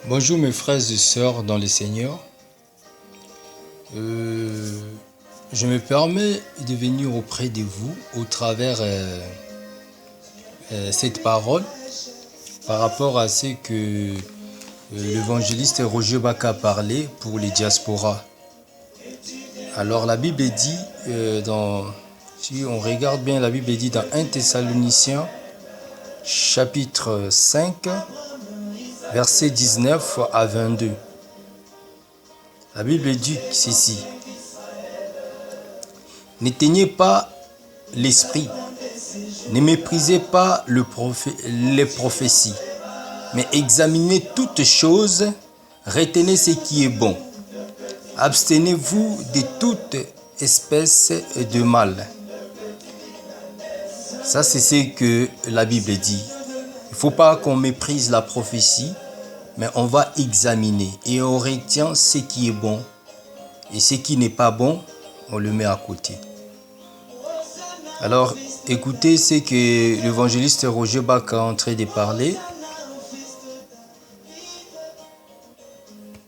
Bonjour mes frères et sœurs dans le Seigneur. Je me permets de venir auprès de vous au travers cette parole par rapport à ce que l'évangéliste Roger Baka a parlé pour les diasporas. Alors la Bible dit, si on regarde bien, la Bible dit dans 1 Thessaloniciens chapitre 5, versets 19 à 22. La Bible dit ceci: n'éteignez pas l'esprit, ne méprisez pas les prophéties, mais examinez toutes choses, retenez ce qui est bon. Abstenez-vous de toute espèce de mal. Ça, c'est ce que la Bible dit. Il ne faut pas qu'on méprise la prophétie, mais on va examiner et on retient ce qui est bon. Et ce qui n'est pas bon, on le met à côté. Alors, écoutez ce que l'évangéliste Roger Baka est en train de parler.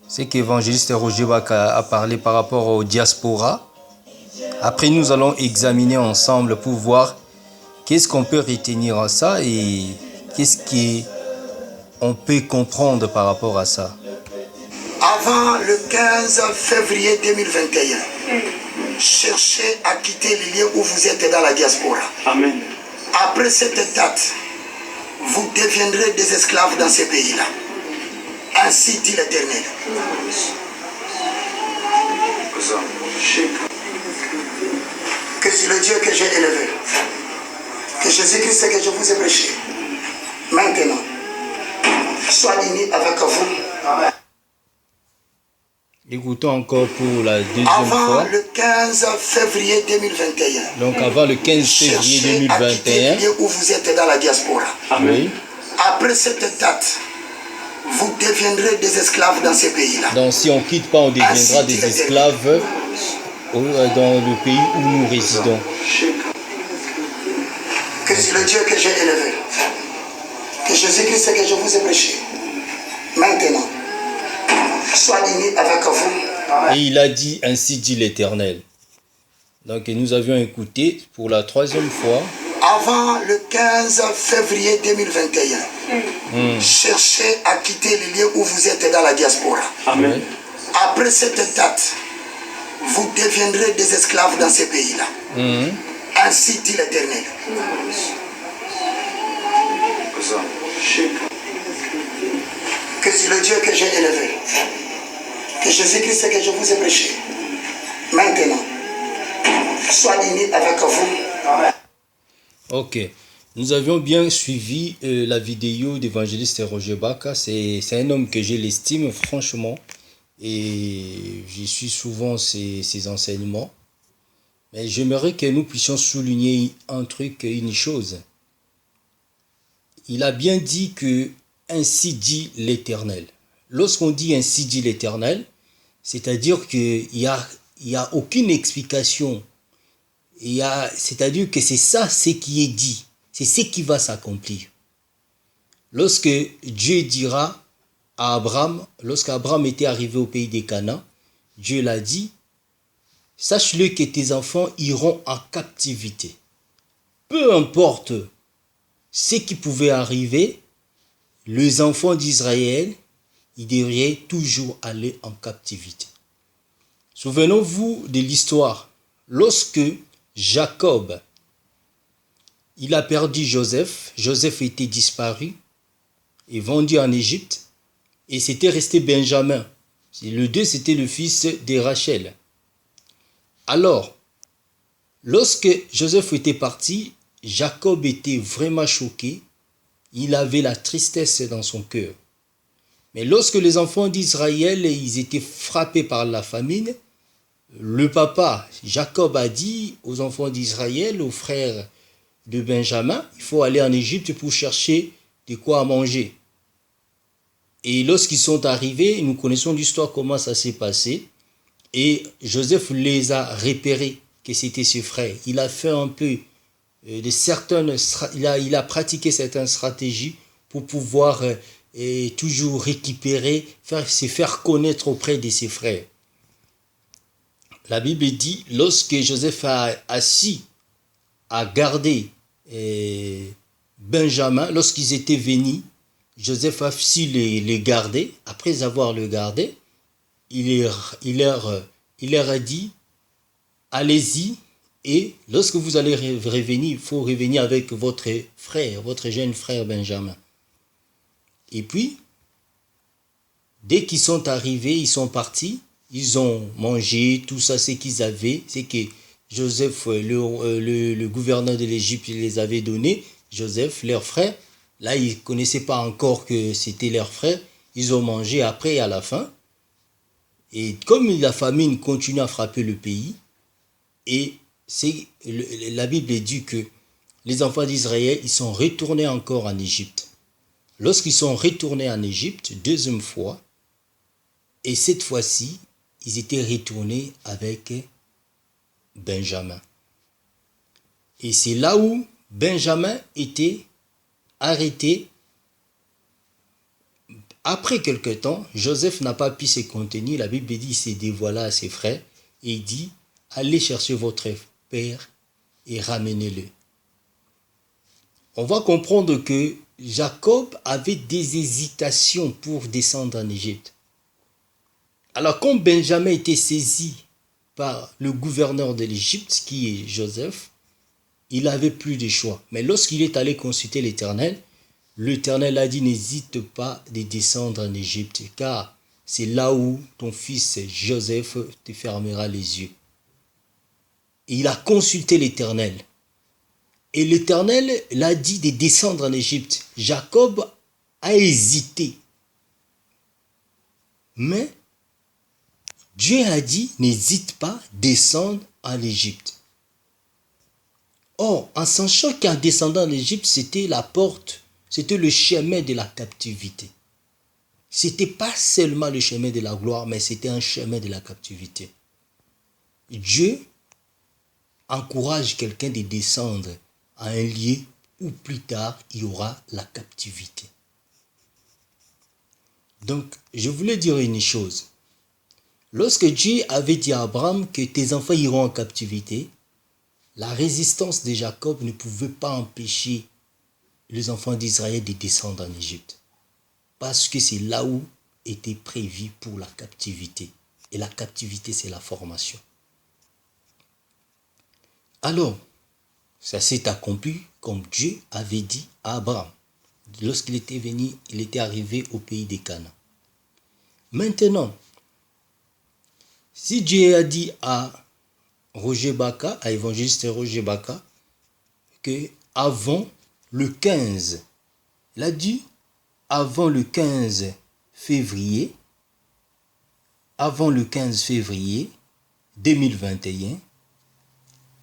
Ce que l'évangéliste Roger Baka a parlé par rapport aux diasporas. Après, nous allons examiner ensemble pour voir qu'est-ce qu'on peut retenir à ça et qu'est-ce qu'on peut comprendre par rapport à ça. Avant le 15 février 2021, cherchez à quitter les lieux où vous êtes dans la diaspora. Amen. Après cette date, vous deviendrez des esclaves dans ces pays-là. Ainsi dit l'Éternel. Que c'est le Dieu que j'ai élevé, que Jésus-Christ que je vous ai prêché, maintenant, soit uni avec vous. Amen. Écoutons encore pour la deuxième Avant fois. le 15 février 2021. Donc avant le 15 février 2021. Où vous êtes dans la diaspora. Oui. Après cette date, vous deviendrez des esclaves dans ces pays-là. Donc si on ne quitte pas, on deviendra des esclaves dans le pays où nous résidons. Que c'est le Dieu que j'ai élevé, que Jésus-Christ que je vous ai prêché, maintenant, soit unis avec vous. Et il a dit, ainsi dit l'Éternel. Donc nous avions écouté pour la troisième fois. Avant le 15 février 2021, cherchez à quitter les lieux où vous êtes dans la diaspora. Amen. Après cette date, vous deviendrez des esclaves dans ces pays-là. Ainsi dit l'Éternel. Que c'est le Dieu que j'ai élevé, que Jésus-Christ que je vous ai prêché, maintenant, soit unis avec vous. Amen. Ok. Nous avions bien suivi la vidéo d'évangéliste Roger Baka. C'est un homme que j'ai l'estime, franchement. Et je suis souvent ses enseignements. Mais j'aimerais que nous puissions souligner un truc, une chose. Il a bien dit que ainsi dit l'Éternel. Lorsqu'on dit ainsi dit l'Éternel, c'est-à-dire qu'il n'y a aucune explication. C'est-à-dire que c'est ça ce qui est dit. C'est ce qui va s'accomplir. Lorsque Dieu dira à Abraham, lorsqu'Abraham était arrivé au pays des Canaan, Dieu l'a dit: sache-le que tes enfants iront en captivité. Peu importe ce qui pouvait arriver, les enfants d'Israël, ils devraient toujours aller en captivité. Souvenons-vous de l'histoire. Lorsque Jacob, il a perdu Joseph, Joseph était disparu et vendu en Égypte, et c'était resté Benjamin. Le deux, c'était le fils de Rachel. Alors, lorsque Joseph était parti, Jacob était vraiment choqué. Il avait la tristesse dans son cœur. Mais lorsque les enfants d'Israël, ils étaient frappés par la famine, le papa, Jacob, a dit aux enfants d'Israël, aux frères de Benjamin, il faut aller en Égypte pour chercher de quoi manger. Et lorsqu'ils sont arrivés, nous connaissons l'histoire, comment ça s'est passé. Et Joseph les a repérés, que c'était ses frères. Il a fait un peu il a pratiqué certaines stratégies pour pouvoir et toujours récupérer, se faire connaître auprès de ses frères. La Bible dit, lorsque Joseph a assis à garder Benjamin, lorsqu'ils étaient venus, Joseph a su les garder. Après avoir le gardé, il leur a dit, allez-y, et lorsque vous allez revenir, il faut revenir avec votre frère, votre jeune frère Benjamin. Et puis, dès qu'ils sont arrivés, ils sont partis, ils ont mangé, tout ça, ce qu'ils avaient, c'est que Joseph, le gouverneur de l'Égypte, il les avait donnés. Joseph, leur frère, là, ils ne connaissaient pas encore que c'était leur frère. Ils ont mangé après, à la fin. Et comme la famine continue à frapper le pays, et la Bible dit que les enfants d'Israël, ils sont retournés encore en Égypte. Lorsqu'ils sont retournés en Égypte, deuxième fois, et cette fois-ci, ils étaient retournés avec Benjamin. Et c'est là où Benjamin était arrêté. Après quelque temps, Joseph n'a pas pu se contenir. La Bible dit, il s'est dévoilé à ses frères et il dit, allez chercher votre père et ramenez-le. On va comprendre que Jacob avait des hésitations pour descendre en Égypte. Alors, quand Benjamin était saisi par le gouverneur de l'Égypte, qui est Joseph, il n'avait plus de choix. Mais lorsqu'il est allé consulter l'Éternel, l'Éternel a dit, n'hésite pas de descendre en Égypte, car c'est là où ton fils Joseph te fermera les yeux. Et il a consulté l'Éternel. Et l'Éternel l'a dit de descendre en Égypte. Jacob a hésité. Mais Dieu a dit, n'hésite pas, descendre en Égypte. Or, en sachant qu'en descendant en Égypte, c'était la porte, c'était le chemin de la captivité. C'était pas seulement le chemin de la gloire, mais c'était un chemin de la captivité. Dieu encourage quelqu'un de descendre à un lieu où plus tard, il y aura la captivité. Donc, je voulais dire une chose. Lorsque Dieu avait dit à Abraham que tes enfants iront en captivité, la résistance de Jacob ne pouvait pas empêcher les enfants d'Israël de descendre en Égypte. Parce que c'est là où était prévu pour la captivité. Et la captivité, c'est la formation. Alors, ça s'est accompli comme Dieu avait dit à Abraham. Lorsqu'il était venu, il était arrivé au pays des Canaan. Maintenant, si Dieu a dit à Roger Baka, à évangéliste Roger Baka, que avant le 15, il a dit avant le 15 février 2021,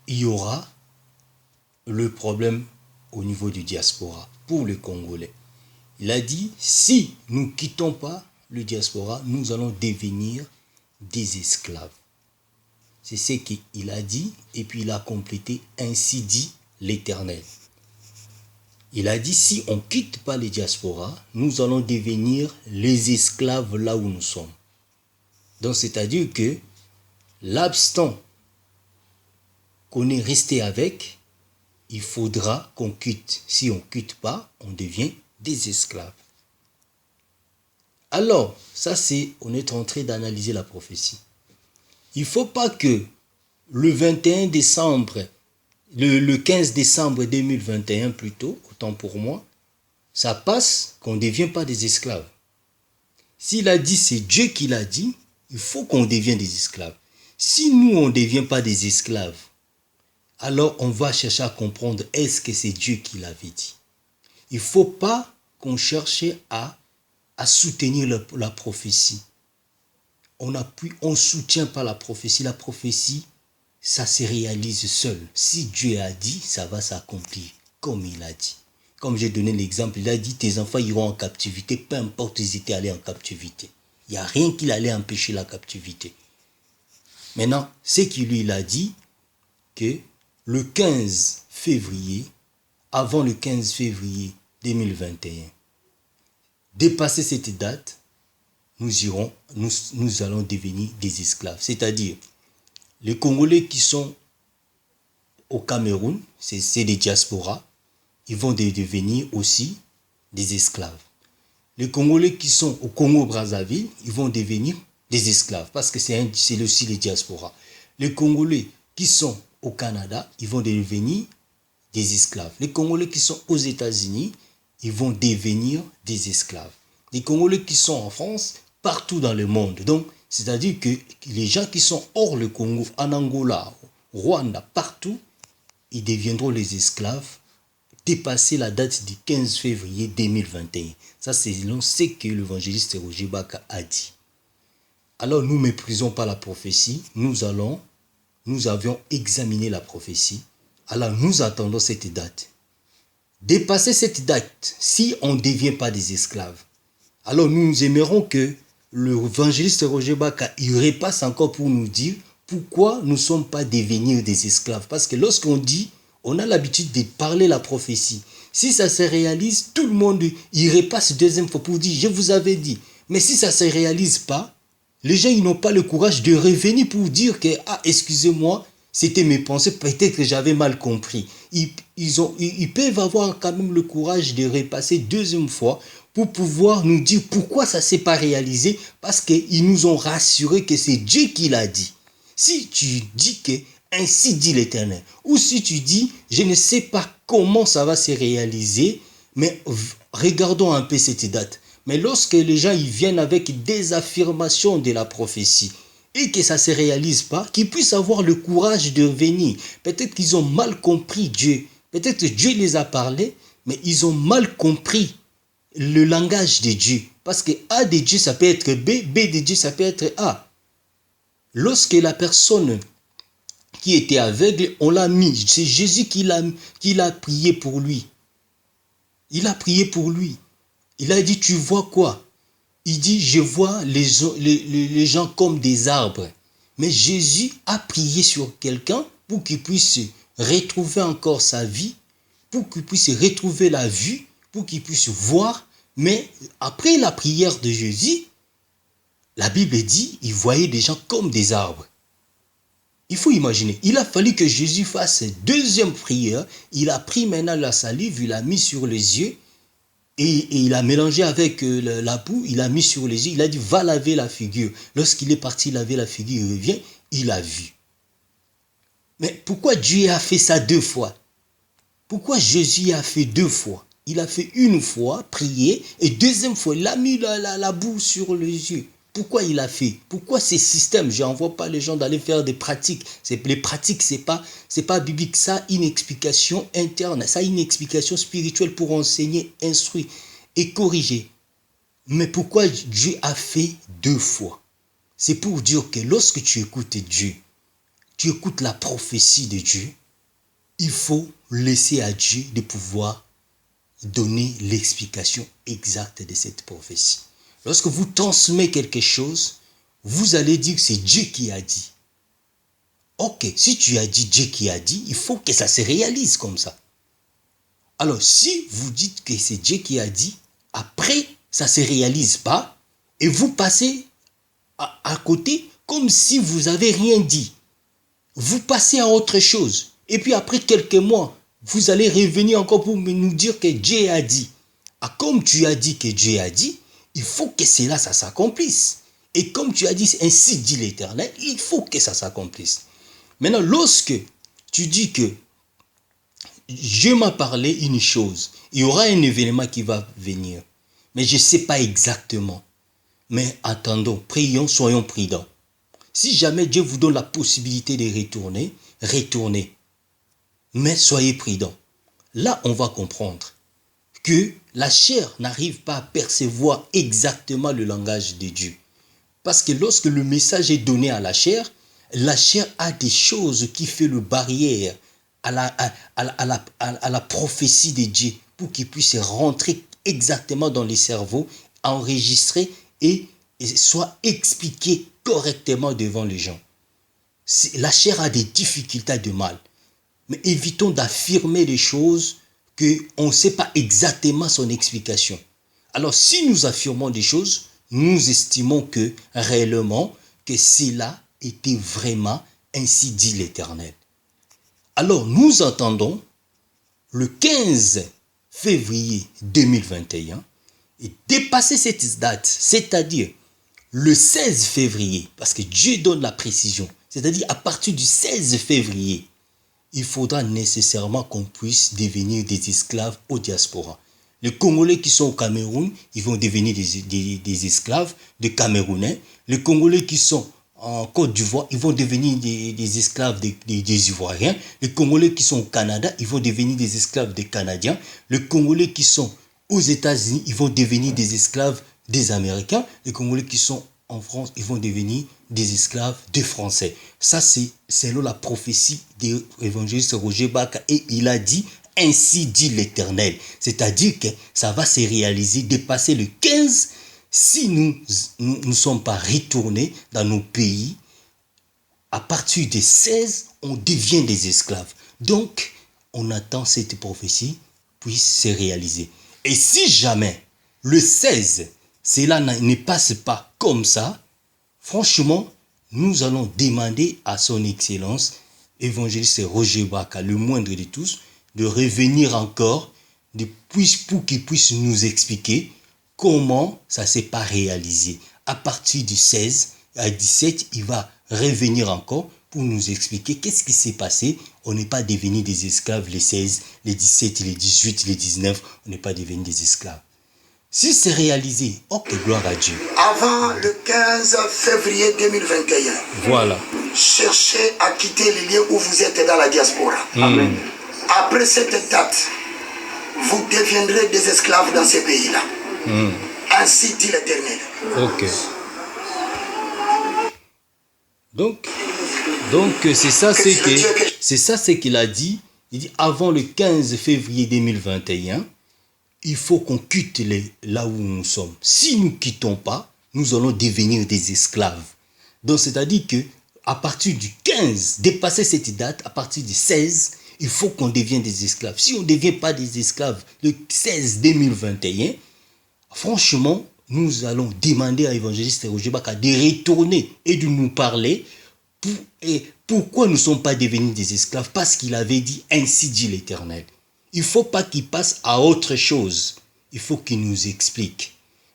il y aura le problème au niveau du diaspora pour les Congolais. Il a dit, si nous ne quittons pas le diaspora, nous allons devenir des esclaves. C'est ce qu'il a dit, et puis il a complété, ainsi dit l'Éternel. Il a dit, si on ne quitte pas les diasporas, nous allons devenir les esclaves là où nous sommes. Donc c'est-à-dire que l'abstant qu'on est resté avec, il faudra qu'on quitte. Si on ne quitte pas, on devient des esclaves. Alors, ça c'est, on est en train d'analyser la prophétie. Il ne faut pas que le 21 décembre, le 15 décembre 2021 plutôt, autant pour moi, ça passe qu'on ne devient pas des esclaves. S'il a dit, c'est Dieu qui l'a dit, il faut qu'on devienne des esclaves. Si nous, on ne devient pas des esclaves, alors on va chercher à comprendre, est-ce que c'est Dieu qui l'avait dit? Il ne faut pas qu'on cherche à soutenir la prophétie. On ne soutient pas la prophétie. La prophétie, ça se réalise seul. Si Dieu a dit, ça va s'accomplir comme il a dit. Comme j'ai donné l'exemple, il a dit, tes enfants iront en captivité, peu importe ils étaient allés en captivité. Il n'y a rien qui allait empêcher la captivité. Maintenant, c'est qu'il lui a dit que le 15 février, avant le 15 février 2021, Dépasser cette date, nous allons devenir des esclaves. C'est-à-dire, les Congolais qui sont au Cameroun, c'est des diasporas, ils vont devenir aussi des esclaves. Les Congolais qui sont au Congo-Brazzaville, ils vont devenir des esclaves parce que c'est aussi les diasporas. Les Congolais qui sont au Canada, ils vont devenir des esclaves. Les Congolais qui sont aux États-Unis, ils vont devenir des esclaves. Les Congolais qui sont en France, partout dans le monde. Donc, c'est-à-dire que les gens qui sont hors le Congo, en Angola, au Rwanda, partout, ils deviendront les esclaves, dépasser la date du 15 février 2021. Ça, c'est ce que l'évangéliste Roger Baka a dit. Alors, nous ne méprisons pas la prophétie. Nous avions examiné la prophétie. Alors, nous attendons cette date. Dépasser cette date, si on ne devient pas des esclaves, alors nous aimerons que l'évangéliste Roger Baka, il repasse encore pour nous dire pourquoi nous ne sommes pas devenir des esclaves. Parce que lorsqu'on dit, on a l'habitude de parler la prophétie. Si ça se réalise, tout le monde, il repasse deuxième fois pour dire, je vous avais dit. Mais si ça ne se réalise pas, les gens, ils n'ont pas le courage de revenir pour dire que, excusez-moi, c'était mes pensées, peut-être que j'avais mal compris. Ils peuvent avoir quand même le courage de repasser deuxième fois pour pouvoir nous dire pourquoi ça ne s'est pas réalisé, parce qu'ils nous ont rassuré que c'est Dieu qui l'a dit. Si tu dis que ainsi dit l'Éternel, ou si tu dis je ne sais pas comment ça va se réaliser, mais regardons un peu cette date. Mais lorsque les gens ils viennent avec des affirmations de la prophétie et que ça ne se réalise pas, qu'ils puissent avoir le courage de revenir. Peut-être qu'ils ont mal compris Dieu. Peut-être que Dieu les a parlé, mais ils ont mal compris le langage de Dieu. Parce que A de Dieu, ça peut être B, B de Dieu, ça peut être A. Lorsque la personne qui était aveugle, on l'a mis. C'est Jésus qui l'a prié pour lui. Il a prié pour lui. Il a dit, tu vois quoi? Il dit, je vois les gens comme des arbres. Mais Jésus a prié sur quelqu'un pour qu'il puisse retrouver encore sa vie, pour qu'il puisse retrouver la vue, pour qu'il puisse voir. Mais après la prière de Jésus, la Bible dit, il voyait des gens comme des arbres. Il faut imaginer, il a fallu que Jésus fasse une deuxième prière. Il a pris maintenant la salive, il l'a mis sur les yeux. Et il a mélangé avec la boue, il a mis sur les yeux, il a dit, va laver la figure. Lorsqu'il est parti laver la figure, il revient, il a vu. Mais pourquoi Dieu a fait ça deux fois? Pourquoi Jésus a fait deux fois? Il a fait une fois, prier, et deuxième fois, il a mis la boue sur les yeux. Pourquoi il a fait? Pourquoi ces systèmes? Je n'envoie pas les gens d'aller faire des pratiques. Les pratiques, c'est pas biblique. Ça a une explication interne. Ça a une explication spirituelle pour enseigner, instruire et corriger. Mais pourquoi Dieu a fait deux fois? C'est pour dire que lorsque tu écoutes Dieu, tu écoutes la prophétie de Dieu, il faut laisser à Dieu de pouvoir donner l'explication exacte de cette prophétie. Lorsque vous transmettez quelque chose, vous allez dire que c'est Dieu qui a dit. Ok, si tu as dit Dieu qui a dit, il faut que ça se réalise comme ça. Alors, si vous dites que c'est Dieu qui a dit, après, ça ne se réalise pas, et vous passez à côté comme si vous n'avez rien dit. Vous passez à autre chose. Et puis après quelques mois, vous allez revenir encore pour nous dire que Dieu a dit. Ah, comme tu as dit que Dieu a dit, il faut que cela, ça s'accomplisse. Et comme tu as dit, ainsi dit l'Éternel, il faut que ça s'accomplisse. Maintenant, lorsque tu dis que Dieu m'a parlé une chose, il y aura un événement qui va venir, mais je ne sais pas exactement. Mais attendons, prions, soyons prudents. Si jamais Dieu vous donne la possibilité de retourner, retournez. Mais soyez prudents. Là, on va comprendre que la chair n'arrive pas à percevoir exactement le langage de Dieu. Parce que lorsque le message est donné à la chair a des choses qui font le barrière à la prophétie de Dieu pour qu'il puisse rentrer exactement dans les cerveaux, enregistrer et soit expliqué correctement devant les gens. La chair a des difficultés de mal. Mais évitons d'affirmer les choses qu'on ne sait pas exactement son explication. Alors si nous affirmons des choses, nous estimons que réellement que cela était vraiment ainsi dit l'Éternel. Alors nous entendons le 15 février 2021 et dépasser cette date, c'est-à-dire le 16 février, parce que Dieu donne la précision, c'est-à-dire à partir du 16 février, il faudra nécessairement qu'on puisse devenir des esclaves au diaspora. Les Congolais qui sont au Cameroun, ils vont devenir des esclaves de Camerounais. Les Congolais qui sont en Côte d'Ivoire, ils vont devenir des esclaves des Ivoiriens. Les Congolais qui sont au Canada, ils vont devenir des esclaves des Canadiens. Les Congolais qui sont aux États-Unis, ils vont devenir des esclaves des Américains. Les Congolais qui sont en France, ils vont devenir des esclaves des Français. Ça, c'est selon la prophétie de l'évangéliste Roger Baka. Et il a dit, ainsi dit l'Éternel. C'est-à-dire que ça va se réaliser, dépasser le 15, si nous ne sommes pas retournés dans nos pays. À partir des 16, on devient des esclaves. Donc, on attend cette prophétie puisse se réaliser. Et si jamais le 16, cela ne passe pas comme ça, franchement, nous allons demander à son Excellence, évangéliste Roger Baka, le moindre de tous, de revenir encore pour qu'il puisse nous expliquer comment ça ne s'est pas réalisé. À partir du 16 à 17, il va revenir encore pour nous expliquer qu'est-ce qui s'est passé. On n'est pas devenu des esclaves les 16, les 17, les 18, les 19, on n'est pas devenu des esclaves. Si c'est réalisé, ok, gloire à Dieu. Avant le 15 février 2021, voilà. Cherchez à quitter les lieux où vous êtes dans la diaspora. Amen. Après cette date, vous deviendrez des esclaves dans ces pays-là. Ainsi dit l'Éternel. Ok. Donc c'est ça ce qu'il a dit. Il dit avant le 15 février 2021, il faut qu'on quitte là où nous sommes. Si nous ne quittons pas, nous allons devenir des esclaves. Donc c'est-à-dire que à partir du 15, dépasser cette date, à partir du 16, il faut qu'on devienne des esclaves. Si on ne devient pas des esclaves le 16 2021, franchement, nous allons demander à l'évangéliste Roger Baka de retourner et de nous parler. Pourquoi nous ne sommes pas devenus des esclaves? Parce qu'il avait dit, ainsi dit l'Éternel. Il ne faut pas qu'il passe à autre chose. Il faut qu'il nous explique.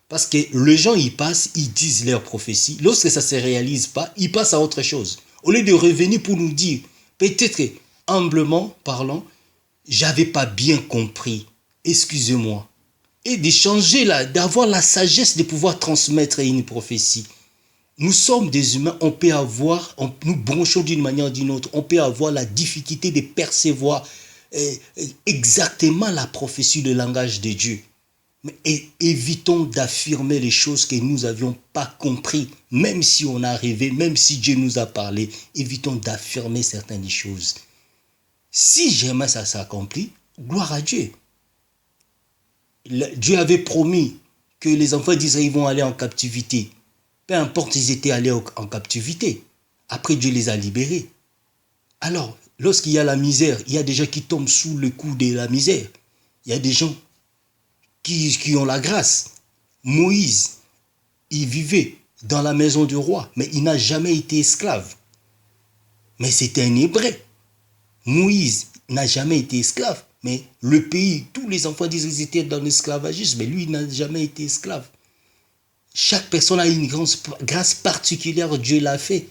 Parce que les gens, ils passent, ils disent leur prophétie. Lorsque ça ne se réalise pas, ils passent à autre chose. Au lieu de revenir pour nous dire, peut-être humblement parlant, j'avais pas bien compris. Excusez-moi. Et d'échanger là, d'avoir la sagesse de pouvoir transmettre une prophétie. Nous sommes des humains, on peut avoir, nous branchons d'une manière ou d'une autre, on peut avoir la difficulté de percevoir exactement la prophétie, le langage de Dieu. Mais évitons d'affirmer les choses que nous n'avions pas compris, même si on a rêvé, même si Dieu nous a parlé, évitons d'affirmer certaines choses. Si jamais ça s'accomplit, gloire à Dieu. Dieu avait promis que les enfants d'Israël vont aller en captivité. Peu importe s'ils étaient allés en captivité. Après, Dieu les a libérés. Alors, lorsqu'il y a la misère, il y a des gens qui tombent sous le coup de la misère. Il y a des gens qui ont la grâce. Moïse, il vivait dans la maison du roi, mais il n'a jamais été esclave. Mais c'était un Hébreu. Moïse n'a jamais été esclave. Mais le pays, tous les enfants d'Israël étaient dans l'esclavagisme, mais lui, il n'a jamais été esclave. Chaque personne a une grâce particulière, Dieu l'a fait.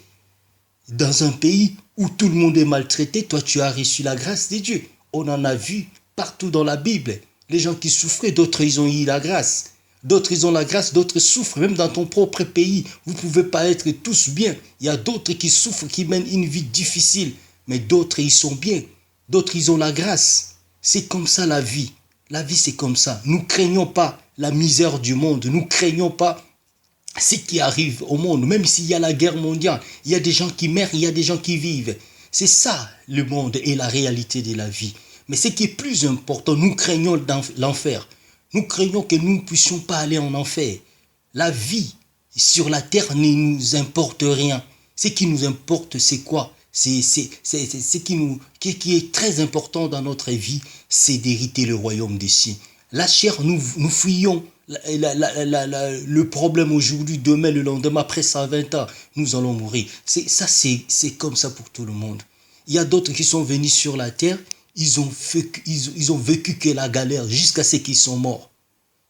Dans un pays où tout le monde est maltraité, toi tu as reçu la grâce de Dieu. On en a vu partout dans la Bible. Les gens qui souffraient, d'autres ils ont eu la grâce. D'autres ils ont la grâce, d'autres souffrent. Même dans ton propre pays, vous ne pouvez pas être tous bien. Il y a d'autres qui souffrent, qui mènent une vie difficile. Mais d'autres ils sont bien. D'autres ils ont la grâce. C'est comme ça la vie. La vie c'est comme ça. Nous ne craignons pas la misère du monde. Nous ne craignons pas ce qui arrive au monde, même s'il y a la guerre mondiale, il y a des gens qui meurent, il y a des gens qui vivent. C'est ça le monde et la réalité de la vie. Mais ce qui est plus important, nous craignons l'enfer. Nous craignons que nous ne puissions pas aller en enfer. La vie sur la terre ne nous importe rien. Ce qui nous importe, c'est quoi? C'est ce qui est très important dans notre vie, c'est d'hériter le royaume des cieux. La chair, nous fuyons le problème aujourd'hui, demain, le lendemain, après 120 ans, nous allons mourir. C'est comme ça pour tout le monde. Il y a d'autres qui sont venus sur la terre, ils ont vécu que la galère jusqu'à ce qu'ils sont morts.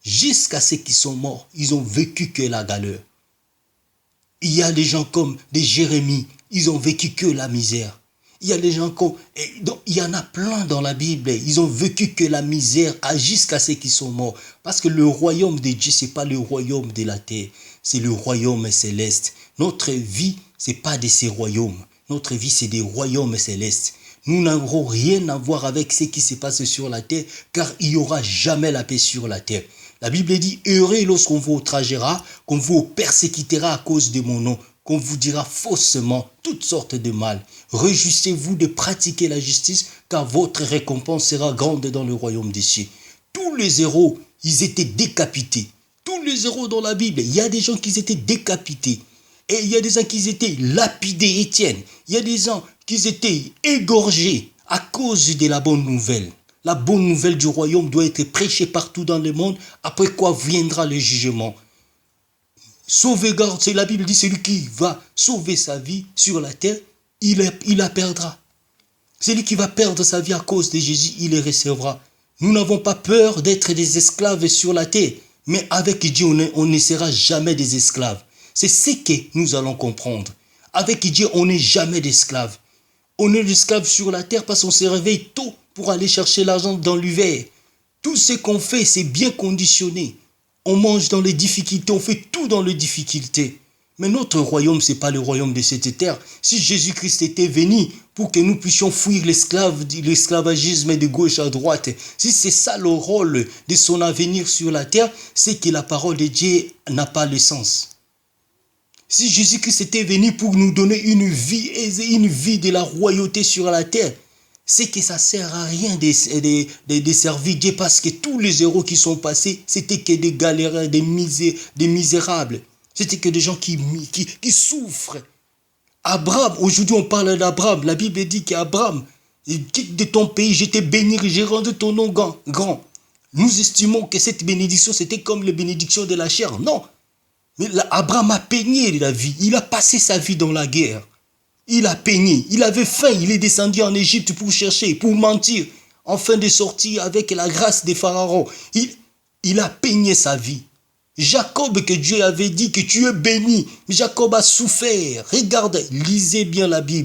Jusqu'à ce qu'ils sont morts, ils ont vécu que la galère. Il y a des gens comme des Jérémie, ils ont vécu que la misère. Il y a des gens comme... Donc, il y en a plein dans la Bible. Ils ont vécu que la misère jusqu'à ce qu'ils sont morts. Parce que le royaume de Dieu, ce n'est pas le royaume de la terre. C'est le royaume céleste. Notre vie, ce n'est pas de ces royaumes. Notre vie, c'est des royaumes célestes. Nous n'aurons rien à voir avec ce qui se passe sur la terre, car il n'y aura jamais la paix sur la terre. La Bible dit, heureux lorsqu'on vous outragera, qu'on vous persécutera à cause de mon nom, qu'on vous dira faussement toutes sortes de mal. Réjouissez-vous de pratiquer la justice, car votre récompense sera grande dans le royaume des cieux. Tous les héros, ils étaient décapités. Tous les héros dans la Bible, il y a des gens qui étaient décapités. Et il y a des gens qui étaient lapidés, Étienne. Il y a des gens qui étaient égorgés à cause de la bonne nouvelle. La bonne nouvelle du royaume doit être prêchée partout dans le monde, après quoi viendra le jugement. Sauvegarde, c'est la Bible dit, celui qui va sauver sa vie sur la terre, il la perdra. Celui qui va perdre sa vie à cause de Jésus, il les recevra. Nous n'avons pas peur d'être des esclaves sur la terre, mais avec Dieu, on ne sera jamais des esclaves. C'est ce que nous allons comprendre. Avec Dieu, on n'est jamais d'esclaves. On est d'esclaves sur la terre parce qu'on se réveille tôt pour aller chercher l'argent dans l'hiver. Tout ce qu'on fait, c'est bien conditionné. On mange dans les difficultés, on fait tout dans les difficultés. Mais notre royaume, ce n'est pas le royaume de cette terre. Si Jésus-Christ était venu pour que nous puissions fuir l'esclavagisme de gauche à droite, si c'est ça le rôle de son avenir sur la terre, c'est que la parole de Dieu n'a pas le sens. Si Jésus-Christ était venu pour nous donner une vie de la royauté sur la terre, c'est que ça ne sert à rien de servir Dieu parce que tous les héros qui sont passés, c'était que des galérins, des misérables. C'était que des gens qui souffrent. Abraham, aujourd'hui on parle d'Abraham. La Bible dit qu'Abraham, quitte de ton pays, je t'ai béni, j'ai rendu ton nom grand. Nous estimons que cette bénédiction, c'était comme les bénédictions de la chair. Non. Mais Abraham a peigné la vie. Il a passé sa vie dans la guerre. Il a peigné. Il avait faim. Il est descendu en Égypte pour chercher, pour mentir, afin de sortir avec la grâce des pharaons. Il a peigné sa vie. Jacob, que Dieu avait dit que tu es béni. Mais Jacob a souffert. Regardez, lisez bien la Bible.